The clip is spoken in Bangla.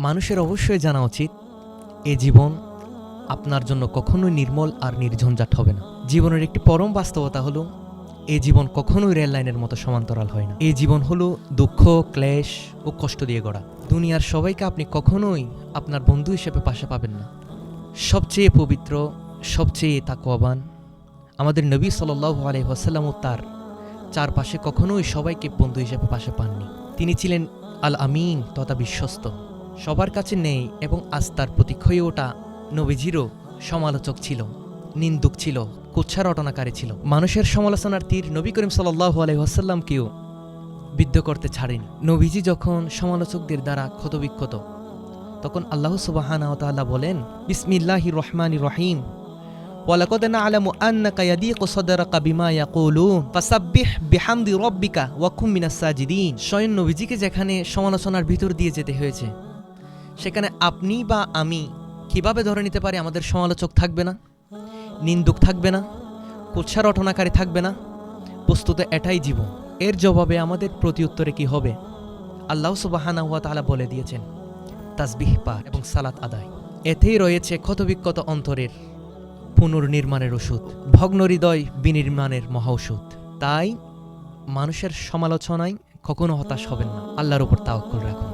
মানুষের অবশ্যই জানা উচিত এ জীবন আপনার জন্য কখনোই নির্মল আর নির্ঝঞ্ঝাট হবে না। জীবনের একটি পরম বাস্তবতা হলো এ জীবন কখনোই রেল লাইনের মতো সমান্তরাল হয় না। এই জীবন হলো দুঃখ, ক্লেশ ও কষ্ট দিয়ে গড়া। দুনিয়ার সবাইকে আপনি কখনোই আপনার বন্ধু হিসেবে পাশে পাবেন না। সবচেয়ে পবিত্র, সবচেয়ে তাকওয়াবান আমাদের নবী সাল্লাল্লাহু আলাইহি ওয়াসাল্লাম তার চারপাশে কখনোই সবাইকে বন্ধু হিসেবে পাশে পাননি। তিনি ছিলেন আল আমিন তথা বিশ্বস্ত, সবার কাছে নেই এবং আস্থার প্রতীক হয়ে ওঠা নবীজিরও সমালোচক ছিল, নিন্দুক ছিল, কুৎসা রটনাকারী ছিল। মানুষের সমালোচনার তীর নবী করিম সাল্লাল্লাহু আলাইহি ওয়াসাল্লামকেও বিদ্ধ করতে ছাড়েনি। নবীজি যখন সমালোচকদের দ্বারা ক্ষতবিক্ষত, তখন আল্লাহ সুবহানাহু ওয়া তাআলা বলেন, বিসমিল্লাহির রহমানির রহিম, ওয়ালাকাদ না'লামু আন্নাকা ইয়াদিকু সাদরাকা বিমা ইয়াকুলুন ফাসাব্বিহ বিহামদি রাব্বিকা ওয়া কুম মিনাস সাজিদিন। স্বয়ং নবীজিকে যেখানে সমালোচনার ভিতর দিয়ে যেতে হয়েছে, সেখানে আপনি বা আমি কিভাবে ধরে নিতে পারি আমাদের সমালোচক থাকবে না, নিন্দুক থাকবে না, কুৎসা রটনাকারী থাকবে না? বস্তুত এটাই জীবন। এর জবাবে আমাদের প্রতিউত্তরে কি হবে? আল্লাহ সুবহানাহু ওয়া তাআলা বলে দিয়েছেন, তাসবিহ পাঠ এবং সালাত আদায়। এতেই রয়েছে ক্ষতবিক্ষত অন্তরের পুনর্নির্মাণের ওষুধ, ভগ্ন হৃদয় বিনির্মাণের মহা ওষুধ। তাই মানুষের সমালোচনায় কখনো হতাশ হবেন না, আল্লাহর উপর তাওয়াক্কুল রাখুন।